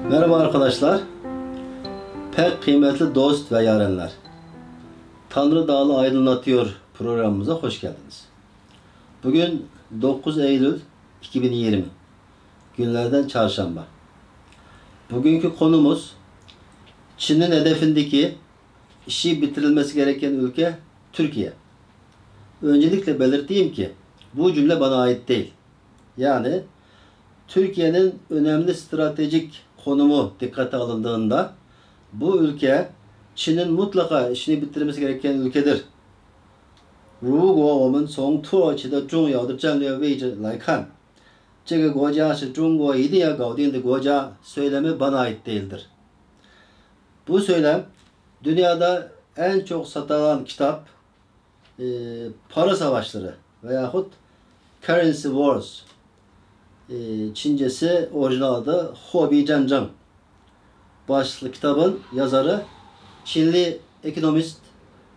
Merhaba arkadaşlar. Pek kıymetli dost ve yarenler. Tanrı Dağlı Aydınlatıyor programımıza hoş geldiniz. Bugün 9 Eylül 2020. Günlerden çarşamba. Bugünkü konumuz Çin'in hedefindeki işi bitirilmesi gereken ülke Türkiye. Öncelikle belirteyim ki bu cümle bana ait değil. Yani Türkiye'nin önemli stratejik konumu dikkate alındığında bu ülke Çin'in mutlaka işini bitirmesi gereken ülkedir. 如果我们从土耳其的重要的战略位置来看，这个国家是中国一定要搞定的国家 söylemi bana ait değildir. Bu söylem dünyada en çok satılan kitap para savaşları veyahut currency wars, Çincesi orijinal adı Hobi Zhenzheng başlıklı kitabın yazarı Çinli ekonomist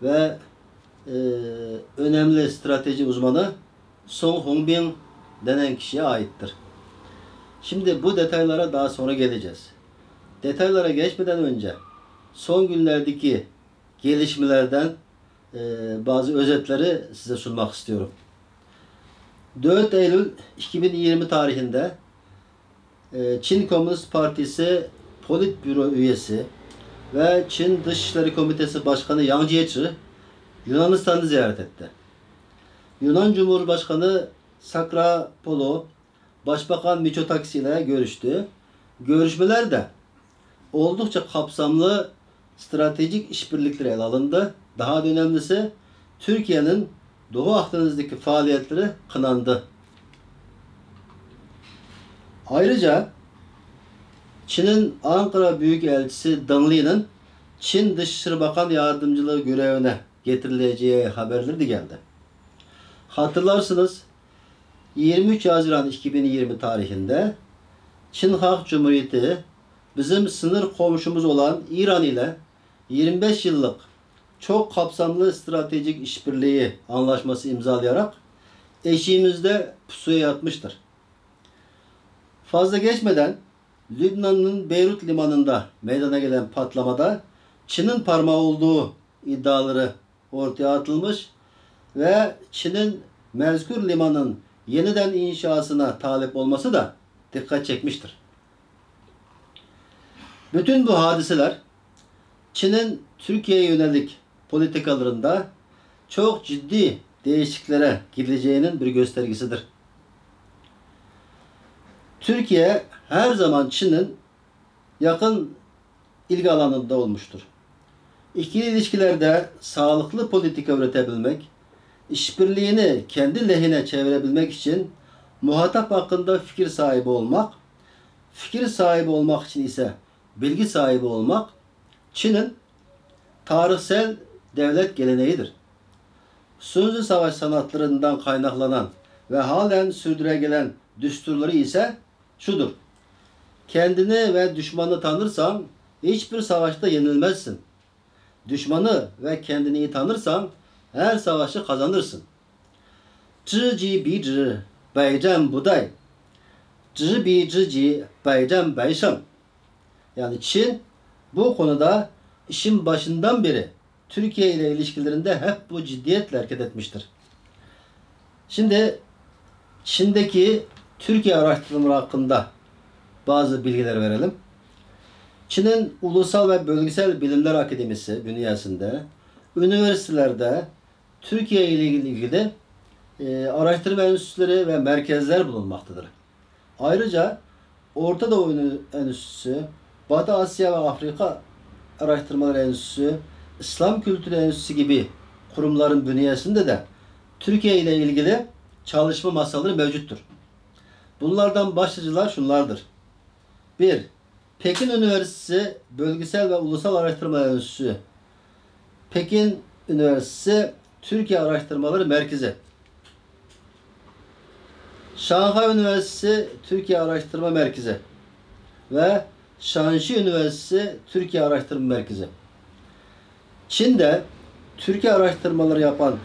ve önemli strateji uzmanı Song Hongbin denen kişiye aittir. Şimdi bu detaylara daha sonra geleceğiz. Detaylara geçmeden önce son günlerdeki gelişmelerden bazı özetleri size sunmak istiyorum. 4 Eylül 2020 tarihinde Çin Komünist Partisi Politbüro üyesi ve Çin Dışişleri Komitesi Başkanı Yang Jiechi Yunanistan'ı ziyaret etti. Yunan Cumhurbaşkanı Sakrapoulou Başbakan Mitsotakis ile görüştü. Görüşmelerde oldukça kapsamlı stratejik işbirlikleri ele alındı. Daha da önemlisi Türkiye'nin Doğu Akdeniz'deki faaliyetleri kınandı. Ayrıca Çin'in Ankara Büyükelçisi Deng Li'nin Çin Dışişleri Bakan Yardımcılığı görevine getirileceği haberleri de geldi. Hatırlarsınız 23 Haziran 2020 tarihinde Çin Halk Cumhuriyeti bizim sınır komşumuz olan İran ile 25 yıllık çok kapsamlı stratejik işbirliği anlaşması imzalayarak eşiğimizde pusuya yatmıştır. Fazla geçmeden Lübnan'ın Beyrut limanında meydana gelen patlamada Çin'in parmağı olduğu iddiaları ortaya atılmış ve Çin'in mezkur limanın yeniden inşasına talip olması da dikkat çekmiştir. Bütün bu hadiseler Çin'in Türkiye'ye yönelik politikalarında çok ciddi değişikliklere gidileceğinin bir göstergesidir. Türkiye her zaman Çin'in yakın ilgi alanında olmuştur. İkili ilişkilerde sağlıklı politika üretebilmek, işbirliğini kendi lehine çevirebilmek için muhatap hakkında fikir sahibi olmak, fikir sahibi olmak için ise bilgi sahibi olmak, Çin'in tarihsel devlet geleneğidir. Sun savaş sanatlarından kaynaklanan ve halen sürdüre düsturları ise şudur: kendini ve düşmanı tanırsan hiçbir savaşta yenilmezsin. Düşmanı ve kendini iyi tanırsan her savaşı kazanırsın. 知己彼知，百战不殆。知彼知己，百战百胜. Yani Çin bu konuda işin başından beri Türkiye ile ilişkilerinde hep bu ciddiyetle hareket etmiştir. Şimdi Çin'deki Türkiye araştırmaları hakkında bazı bilgiler verelim. Çin'in Ulusal ve Bölgesel Bilimler Akademisi bünyesinde üniversitelerde Türkiye ile ilgili araştırma enstitüleri ve merkezler bulunmaktadır. Ayrıca Orta Doğu Enstitüsü, Batı Asya ve Afrika Araştırmaları Enstitüsü, İslam Kültürü Enstitüsü gibi kurumların bünyesinde de Türkiye ile ilgili çalışma masaları mevcuttur. Bunlardan başlıcalar şunlardır. 1. Pekin Üniversitesi Bölgesel ve Ulusal Araştırma Enstitüsü, Pekin Üniversitesi Türkiye Araştırmaları Merkezi, Şanghay Üniversitesi Türkiye Araştırma Merkezi ve Şanxi Üniversitesi Türkiye Araştırma Merkezi. Çin'de Türkiye araştırmaları yapan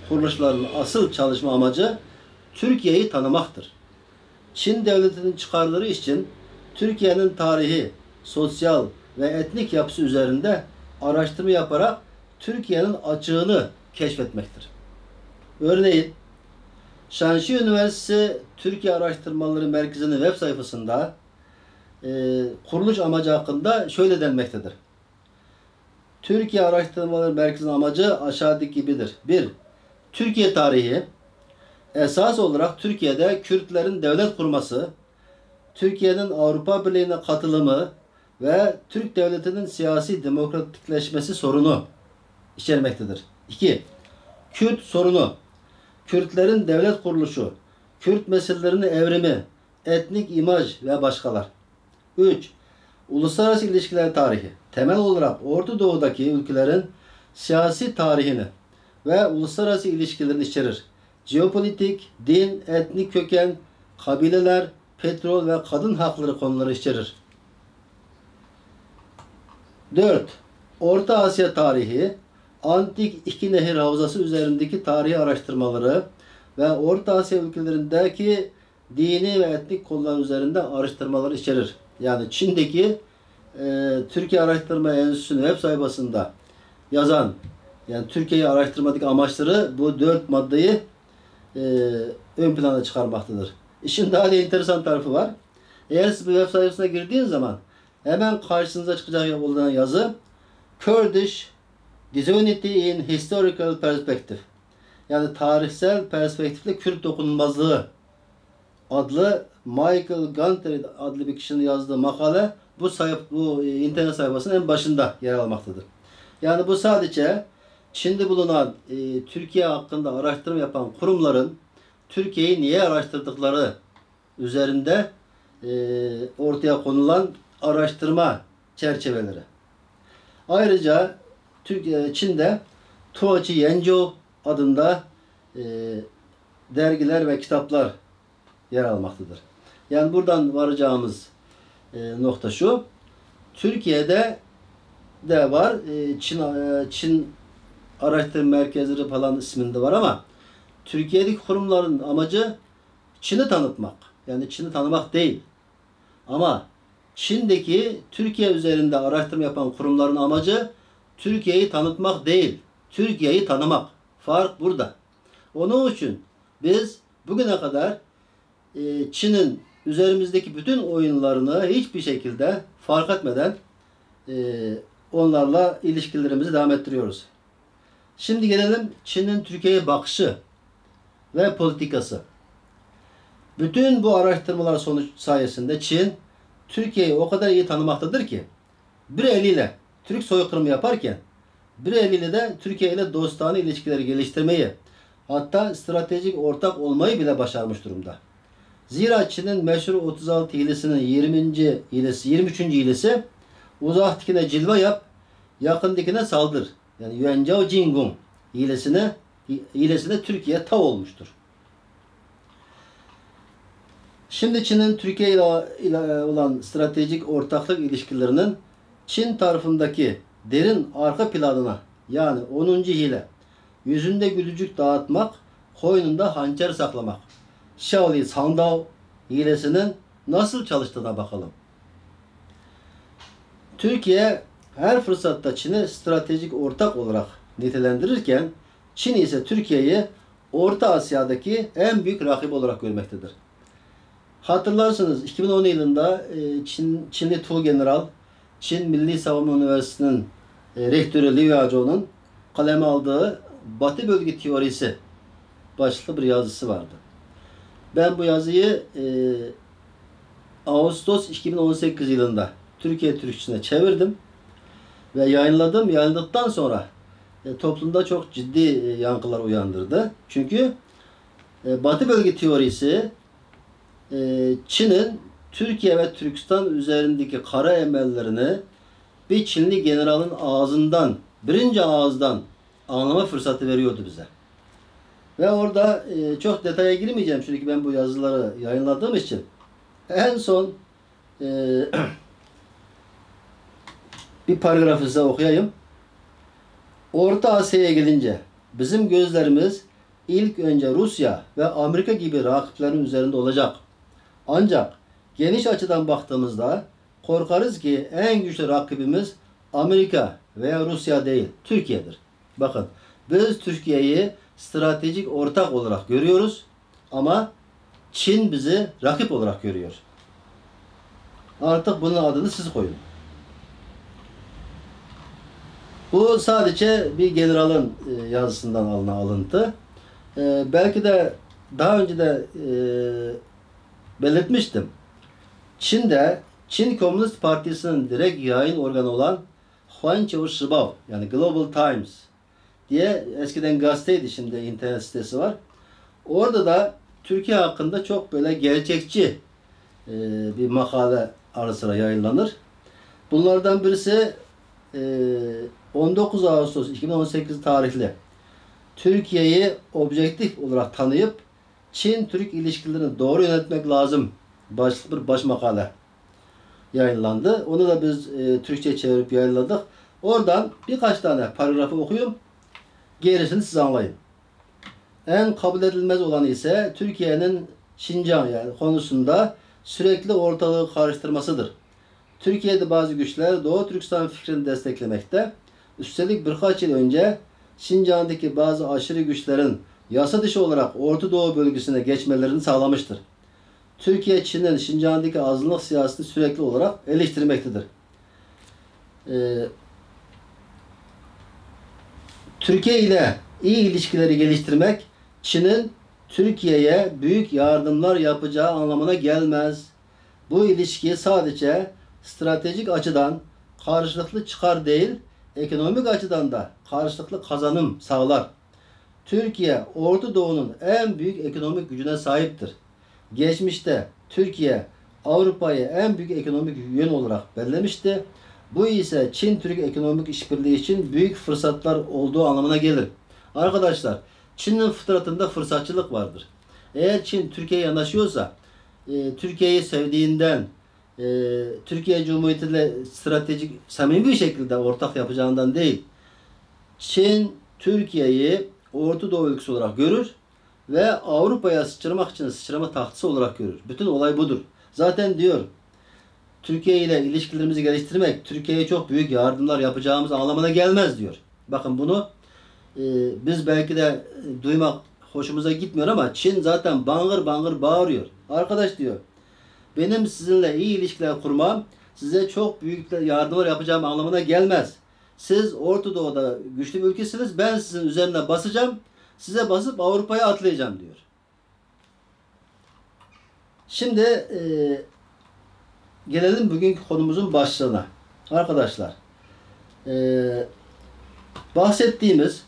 kuruluşların asıl çalışma amacı Türkiye'yi tanımaktır. Çin devletinin çıkarları için Türkiye'nin tarihi, sosyal ve etnik yapısı üzerinde araştırma yaparak Türkiye'nin açığını keşfetmektir. Örneğin, Şanşi Üniversitesi Türkiye Araştırmaları Merkezi'nin web sayfasında kuruluş amacı hakkında şöyle denmektedir. Türkiye Araştırmaları Merkezi'nin amacı aşağıdaki gibidir. 1. Türkiye tarihi. Esas olarak Türkiye'de Kürtlerin devlet kurması, Türkiye'nin Avrupa Birliği'ne katılımı ve Türk devletinin siyasi demokratikleşmesi sorunu içermektedir. 2. Kürt sorunu, Kürtlerin devlet kuruluşu, Kürt meselelerinin evrimi, etnik imaj ve başkalar. 3. Uluslararası ilişkiler tarihi. Temel olarak Orta Doğu'daki ülkelerin siyasi tarihini ve uluslararası ilişkilerini içerir. Jeopolitik, din, etnik köken, kabileler, petrol ve kadın hakları konuları içerir. 4. Orta Asya tarihi, Antik İki Nehir Havzası üzerindeki tarihi araştırmaları ve Orta Asya ülkelerindeki dini ve etnik konular üzerinde araştırmaları içerir. Yani Çin'deki Türkiye Araştırma Enstitüsü'nün web sayfasında yazan, yani Türkiye'yi araştırmadaki amaçları bu 4 maddeyi ön plana çıkarmaktadır. İşin daha da enteresan tarafı var. Eğer siz bu web sayfasına girdiğiniz zaman hemen karşınıza çıkacak olan yazı Kurdish Disunity in Historical Perspective, yani tarihsel perspektifle Kürt dokunulmazlığı adlı Michael Gunter adlı bir kişinin yazdığı makale bu internet sayfasının en başında yer almaktadır. Yani bu sadece Çin'de bulunan Türkiye hakkında araştırma yapan kurumların Türkiye'yi niye araştırdıkları üzerinde ortaya konulan araştırma çerçeveleri. Ayrıca Çin'de Tuochi Yanzhou adında dergiler ve kitaplar yer almaktadır. Yani buradan varacağımız nokta şu: Türkiye'de de var, Çin araştırma merkezleri falan isminde var ama Türkiye'deki kurumların amacı Çin'i tanıtmak. Yani Çin'i tanımak değil. Ama Çin'deki Türkiye üzerinde araştırma yapan kurumların amacı Türkiye'yi tanıtmak değil, Türkiye'yi tanımak. Fark burada. Onun için biz bugüne kadar Çin'in üzerimizdeki bütün oyunlarını hiçbir şekilde fark etmeden onlarla ilişkilerimizi devam ettiriyoruz. Şimdi gelelim Çin'in Türkiye'ye bakışı ve politikası. Bütün bu araştırmalar sonuç sayesinde Çin, Türkiye'yi o kadar iyi tanımaktadır ki bir eliyle Türk soykırımı yaparken bir eliyle de Türkiye ile dostane ilişkileri geliştirmeyi, hatta stratejik ortak olmayı bile başarmış durumda. Zira Çin'in meşhur 36 hilesinin 23. hilesi uzaktakine cilve yap, yakındakine saldır. Yani Yuanzhou Jingong hilesine Türkiye tav olmuştur. Şimdi Çin'in Türkiye ile olan stratejik ortaklık ilişkilerinin Çin tarafındaki derin arka planına, yani 10. hile, yüzünde gülücük dağıtmak, koynunda hançer saklamak, Shaoli Sandao hilesinin nasıl çalıştığına bakalım. Türkiye her fırsatta Çin'i stratejik ortak olarak nitelendirirken Çin ise Türkiye'yi Orta Asya'daki en büyük rakip olarak görmektedir. Hatırlarsınız 2010 yılında Çinli Tuğgeneral, Çin Milli Savunma Üniversitesi'nin rektörü Liu Yazhou'nun kaleme aldığı Batı Bölge Teorisi başlıklı bir yazısı vardı. Ben bu yazıyı Ağustos 2018 yılında Türkiye Türkçesine çevirdim ve yayınladım. Yayınladıktan sonra toplumda çok ciddi yankılar uyandırdı. Çünkü Batı Bölge Teorisi Çin'in Türkiye ve Türkistan üzerindeki kara emellerini bir Çinli generalın ağzından, birinci ağızdan anlama fırsatı veriyordu bize. Ve orada çok detaya girmeyeceğim çünkü ben bu yazıları yayınladığım için. En son bir paragrafı size okuyayım. Orta Asya'ya gelince bizim gözlerimiz ilk önce Rusya ve Amerika gibi rakiplerin üzerinde olacak. Ancak geniş açıdan baktığımızda korkarız ki en güçlü rakibimiz Amerika veya Rusya değil, Türkiye'dir. Bakın, biz Türkiye'yi stratejik ortak olarak görüyoruz ama Çin bizi rakip olarak görüyor. Artık bunun adını siz koyun. Bu sadece bir generalın yazısından alınan alıntı. Belki de daha önce de belirtmiştim. Çin Komünist Partisi'nin direkt yayın organı olan Huanqiu Shibao, yani Global Times diye, eskiden gazeteydi, şimdi internet sitesi var. Orada da Türkiye hakkında çok böyle gerçekçi bir makale ara sıra yayınlanır. Bunlardan birisi 19 Ağustos 2018 tarihli Türkiye'yi objektif olarak tanıyıp Çin-Türk ilişkilerini doğru yönetmek lazım başlıklı bir baş makale yayınlandı. Onu da biz Türkçe çevirip yayınladık. Oradan birkaç tane paragrafı okuyayım. Gerisini siz anlayın. En kabul edilmez olanı ise Türkiye'nin Şincan yani konusunda sürekli ortalığı karıştırmasıdır. Türkiye'de bazı güçler Doğu Türkistan fikrini desteklemekte. Üstelik birkaç yıl önce Şincan'daki bazı aşırı güçlerin yasa dışı olarak Orta Doğu bölgesine geçmelerini sağlamıştır. Türkiye, Çin'in Şincan'daki azınlık siyasetini sürekli olarak eleştirmektedir. Türkiye ile iyi ilişkileri geliştirmek, Çin'in Türkiye'ye büyük yardımlar yapacağı anlamına gelmez. Bu ilişki sadece stratejik açıdan karşılıklı çıkar değil, ekonomik açıdan da karşılıklı kazanım sağlar. Türkiye, Orta Doğu'nun en büyük ekonomik gücüne sahiptir. Geçmişte Türkiye, Avrupa'yı en büyük ekonomik yön olarak belirlemişti. Bu ise Çin-Türk ekonomik işbirliği için büyük fırsatlar olduğu anlamına gelir. Arkadaşlar, Çin'in fıtratında fırsatçılık vardır. Eğer Çin Türkiye'ye yanaşıyorsa, Türkiye'yi sevdiğinden, Türkiye Cumhuriyeti ile stratejik, samimi bir şekilde ortak yapacağından değil, Çin Türkiye'yi Orta Doğu ülkesi olarak görür ve Avrupa'ya sıçramak için sıçrama tahtası olarak görür. Bütün olay budur. Zaten diyor, Türkiye ile ilişkilerimizi geliştirmek, Türkiye'ye çok büyük yardımlar yapacağımız anlamına gelmez diyor. Bakın bunu biz belki de duymak hoşumuza gitmiyor ama Çin zaten bangır bangır bağırıyor. Arkadaş diyor, benim sizinle iyi ilişkiler kurmam size çok büyük yardımlar yapacağım anlamına gelmez. Siz Orta Doğu'da güçlü bir ülkesiniz. Ben sizin üzerine basacağım. Size basıp Avrupa'ya atlayacağım diyor. Şimdi gelelim bugünkü konumuzun başlığına. Arkadaşlar, bahsettiğimiz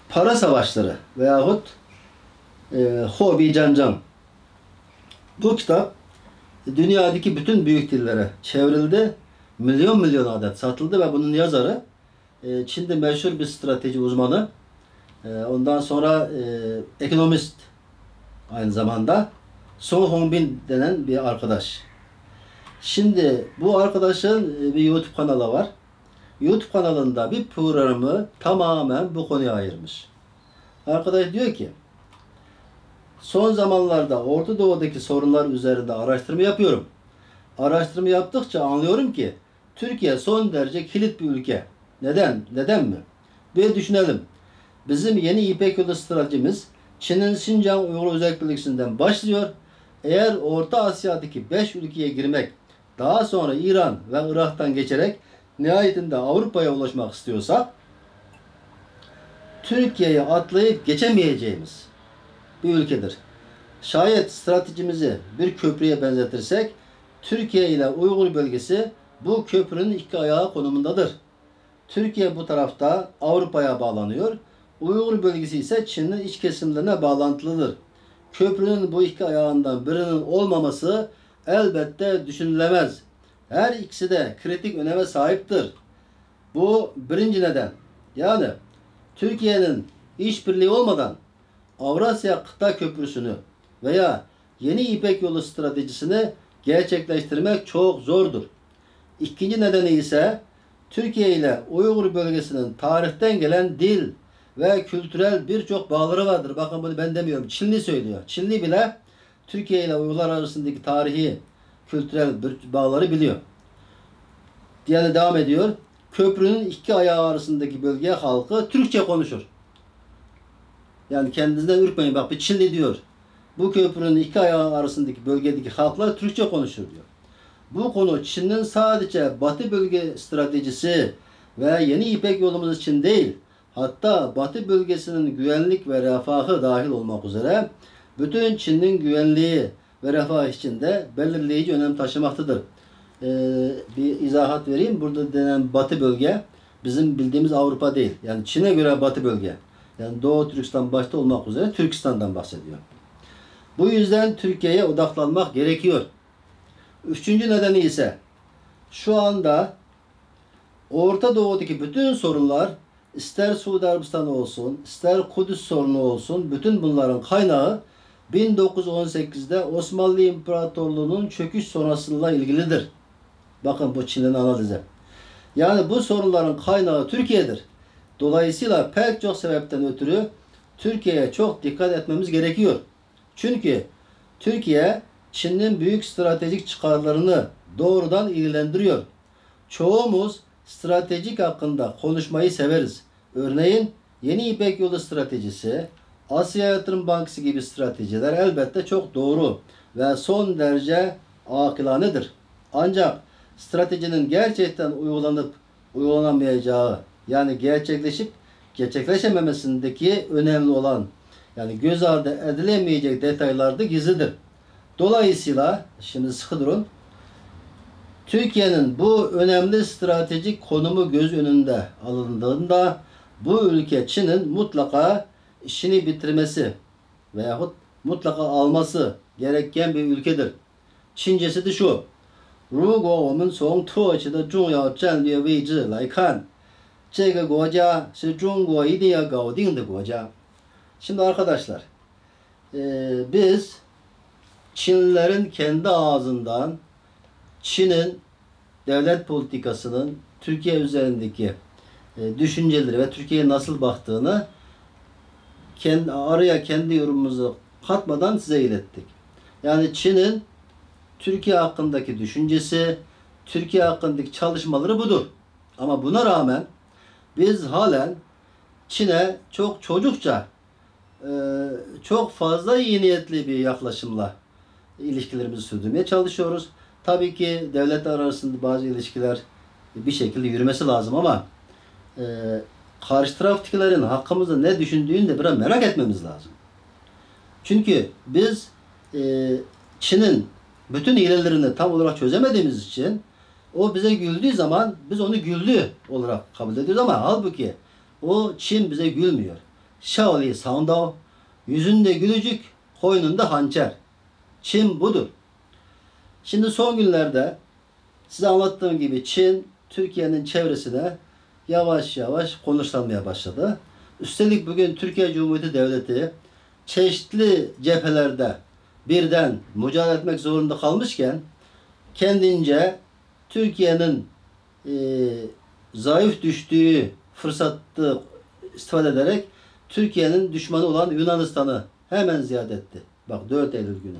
para savaşları veyahut Hobi Cancan, bu kitap dünyadaki bütün büyük dillere çevrildi. Milyon milyon adet satıldı ve bunun yazarı Çin'de meşhur bir strateji uzmanı, ondan sonra ekonomist aynı zamanda Song Hongbin denen bir arkadaş. Şimdi bu arkadaşın bir YouTube kanalı var. YouTube kanalında bir programı tamamen bu konuya ayırmış. Arkadaş diyor ki, son zamanlarda Orta Doğu'daki sorunlar üzerinde araştırma yapıyorum. Araştırma yaptıkça anlıyorum ki Türkiye son derece kilit bir ülke. Neden? Neden mi? Bir düşünelim. Bizim yeni İpek Yolu stratejimiz Çin'in Şincan Uygur Özerk Bölgesi'nden başlıyor. Eğer Orta Asya'daki 5 ülkeye girmek, daha sonra İran ve Irak'tan geçerek nihayetinde Avrupa'ya ulaşmak istiyorsak, Türkiye'yi atlayıp geçemeyeceğimiz bir ülkedir. Şayet stratejimizi bir köprüye benzetirsek, Türkiye ile Uygur bölgesi bu köprünün iki ayağı konumundadır. Türkiye bu tarafta Avrupa'ya bağlanıyor. Uygur bölgesi ise Çin'in iç kesimlerine bağlantılıdır. Köprünün bu iki ayağından birinin olmaması elbette düşünülemez. Her ikisi de kritik öneme sahiptir. Bu birinci neden. Yani Türkiye'nin işbirliği olmadan Avrasya Kıta Köprüsü'nü veya yeni İpek Yolu stratejisini gerçekleştirmek çok zordur. İkinci nedeni ise Türkiye ile Uygur bölgesinin tarihten gelen dil ve kültürel birçok bağları vardır. Bakın bunu ben demiyorum. Çinli söylüyor. Çinli bile Türkiye ile Uygurlar arasındaki tarihi kültürel bağları biliyor. Diğeri devam ediyor. Köprünün iki ayağı arasındaki bölge halkı Türkçe konuşur. Yani kendinizden ürkmeyin. Bak bir Çinli diyor. Bu köprünün iki ayağı arasındaki bölgedeki halklar Türkçe konuşur diyor. Bu konu Çin'in sadece Batı bölge stratejisi ve yeni İpek yolumuz için değil, hatta Batı bölgesinin güvenlik ve refahı dahil olmak üzere bütün Çin'in güvenliği ve refah için de belirleyici önem taşımaktadır. Bir izahat vereyim. Burada denen Batı bölge bizim bildiğimiz Avrupa değil. Yani Çin'e göre Batı bölge. Yani Doğu Türkistan başta olmak üzere Türkistan'dan bahsediyor. Bu yüzden Türkiye'ye odaklanmak gerekiyor. Üçüncü nedeni ise şu anda Orta Doğu'daki bütün sorunlar, ister Suudi Arabistan olsun, ister Kudüs sorunu olsun, bütün bunların kaynağı 1918'de Osmanlı İmparatorluğu'nun çöküş sonrasıyla ilgilidir. Bakın bu Çin'in analizi. Yani bu sorunların kaynağı Türkiye'dir. Dolayısıyla pek çok sebepten ötürü Türkiye'ye çok dikkat etmemiz gerekiyor. Çünkü Türkiye Çin'in büyük stratejik çıkarlarını doğrudan ilgilendiriyor. Çoğumuz stratejik hakkında konuşmayı severiz. Örneğin Yeni İpek Yolu stratejisi, Asya Yatırım Bankası gibi stratejiler elbette çok doğru ve son derece akilanedir. Ancak stratejinin gerçekten uygulanıp uygulanamayacağı, yani gerçekleşememesindeki önemli olan, yani göz ardı edilemeyecek detaylar da gizlidir. Dolayısıyla şimdi sıkı durun. Türkiye'nin bu önemli stratejik konumu göz önünde alındığında bu ülke Çin'in mutlaka işini bitirmesi veyahut mutlaka alması gereken bir ülkedir. Çincesi de şu. 如果我们从土耳其的重要战略位置来看，这个国家是中国一定要搞定的国家. Şimdi arkadaşlar, biz Çinlilerin kendi ağzından Çin'in devlet politikasının Türkiye üzerindeki düşünceleri ve Türkiye'ye nasıl baktığını araya kendi yorumumuzu katmadan size ilettik. Yani Çin'in Türkiye hakkındaki düşüncesi, Türkiye hakkındaki çalışmaları budur. Ama buna rağmen biz halen Çin'e çok çocukça, çok fazla iyi niyetli bir yaklaşımla ilişkilerimizi sürdürmeye çalışıyoruz. Tabii ki devletler arasında bazı ilişkiler bir şekilde yürümesi lazım ama karşı taraftakilerin hakkımızda ne düşündüğünü de biraz merak etmemiz lazım. Çünkü biz Çin'in bütün hilelerini tam olarak çözemediğimiz için o bize güldüğü zaman biz onu güldü olarak kabul ediyoruz ama halbuki o Çin bize gülmüyor. Shaoli Sandao, yüzünde gülücük, koynunda hançer. Çin budur. Şimdi son günlerde size anlattığım gibi Çin, Türkiye'nin çevresine yavaş yavaş konuşlanmaya başladı. Üstelik bugün Türkiye Cumhuriyeti Devleti çeşitli cephelerde birden mücadele etmek zorunda kalmışken kendince Türkiye'nin zayıf düştüğü fırsatı istifade ederek Türkiye'nin düşmanı olan Yunanistan'ı hemen ziyaret etti. Bak 4 Eylül günü.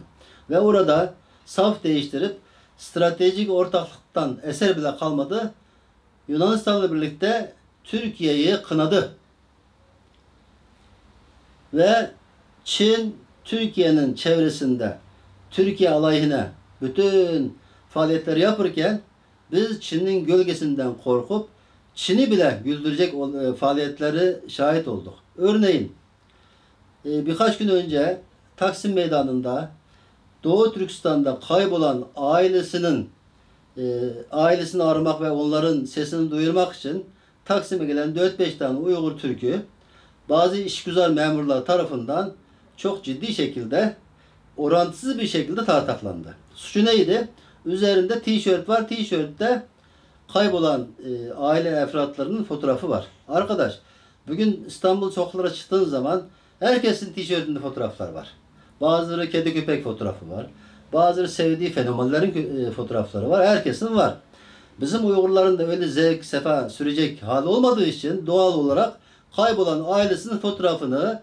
Ve orada saf değiştirip stratejik ortaklıktan eser bile kalmadı. Yunanistan'la birlikte Türkiye'yi kınadı. Ve Çin Türkiye'nin çevresinde Türkiye aleyhine bütün faaliyetleri yapırken biz Çin'in gölgesinden korkup Çin'i bile güldürecek faaliyetleri şahit olduk. Örneğin birkaç gün önce Taksim Meydanı'nda Doğu Türkistan'da kaybolan ailesini aramak ve onların sesini duyurmak için Taksim'e gelen 4-5 tane Uygur Türk'ü bazı işgüzar memurlar tarafından çok ciddi şekilde, orantısız bir şekilde tartaklandı. Suçu neydi? Üzerinde tişört var. Tişörtte kaybolan aile efratlarının fotoğrafı var. Arkadaş, bugün İstanbul sokaklara çıktığın zaman herkesin tişörtünde fotoğraflar var. Bazıları kedi köpek fotoğrafı var. Bazıları sevdiği fenomenlerin fotoğrafları var. Herkesin var. Bizim Uygurların da öyle zevk, sefa sürecek hali olmadığı için doğal olarak kaybolan ailesinin fotoğrafını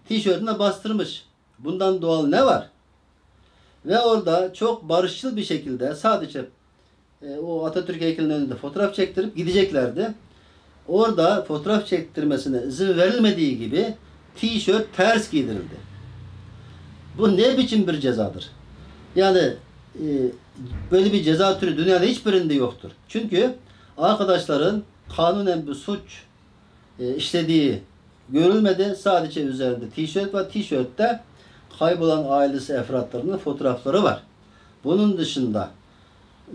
tişörtüne bastırmış. Bundan doğal ne var? Ve orada çok barışçıl bir şekilde sadece o Atatürk heykelinin önünde fotoğraf çektirip gideceklerdi. Orada fotoğraf çektirmesine izin verilmediği gibi tişört ters giydirildi. Bu ne biçim bir cezadır? Yani böyle bir ceza türü dünyada hiçbirinde yoktur. Çünkü arkadaşların kanunen bir suç işlediği görülmedi. Sadece üzerinde tişört var. Tişörtte kaybolan ailesi efratlarının fotoğrafları var. Bunun dışında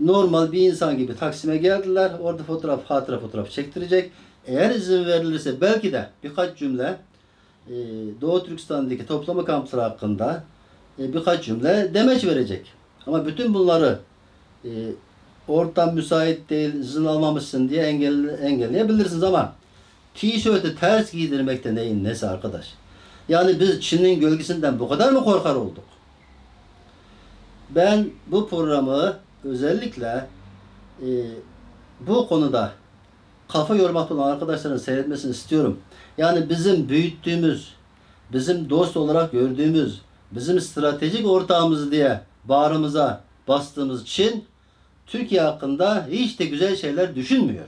normal bir insan gibi Taksim'e geldiler. Orada hatıra fotoğraf çektirecek. Eğer izin verilirse belki de birkaç cümle Doğu Türkistan'daki toplama kampları hakkında birkaç cümle demeç verecek. Ama bütün bunları ortam müsait değil, izin almamışsın diye engelleyebilirsiniz ama tişörtü ters giydirmekte neyin nesi arkadaş? Yani biz Çin'in gölgesinden bu kadar mı korkar olduk? Ben bu programı özellikle bu konuda kafa yormakta olan arkadaşların seyretmesini istiyorum. Yani bizim büyüttüğümüz, bizim dost olarak gördüğümüz, bizim stratejik ortağımız diye bağrımıza bastığımız Çin, Türkiye hakkında hiç de güzel şeyler düşünmüyor.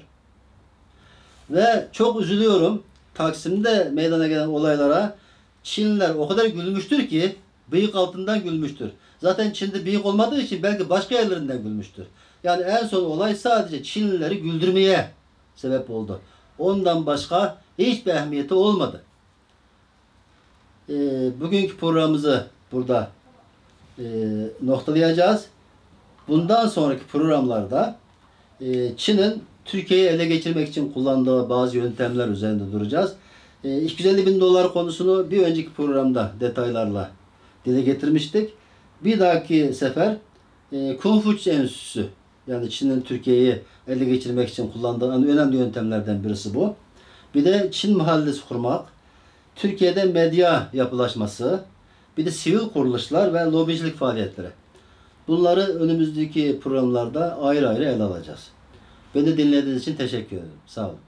Ve çok üzülüyorum. Taksim'de meydana gelen olaylara Çinliler o kadar gülmüştür ki bıyık altından gülmüştür. Zaten Çin'de bıyık olmadığı için belki başka yerlerinden gülmüştür. Yani en son olay sadece Çinlileri güldürmeye sebep oldu. Ondan başka hiçbir ehemmiyeti olmadı. Bugünkü programımızı burada noktalayacağız. Bundan sonraki programlarda Çin'in Türkiye'yi ele geçirmek için kullandığı bazı yöntemler üzerinde duracağız. 250 bin dolar konusunu bir önceki programda detaylarla dile getirmiştik. Bir dahaki sefer Konfüçyüs Enstitüsü, yani Çin'in Türkiye'yi ele geçirmek için kullandığı önemli yöntemlerden birisi bu. Bir de Çin mahallesi kurmak, Türkiye'de medya yapılaşması, bir de sivil kuruluşlar ve lobicilik faaliyetleri. Bunları önümüzdeki programlarda ayrı ayrı ele alacağız. Beni dinlediğiniz için teşekkür ederim. Sağ olun.